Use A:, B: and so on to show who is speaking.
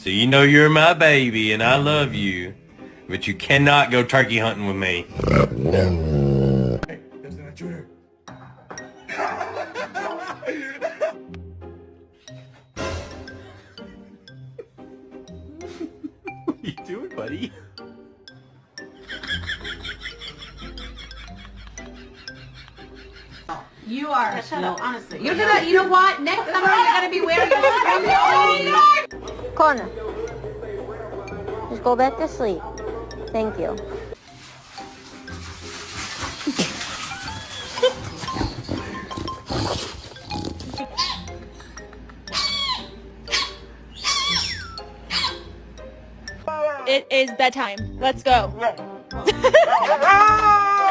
A: So you know you're my baby and I love you, but you cannot go turkey hunting with me. Hey, there's an intruder. What are you doing, buddy?
B: You are. Shut up, honestly. You're gonna, you know what? Next summer you're gonna be wearing a
C: Connor, just go back to sleep. Thank you.
D: It is bedtime. Let's go.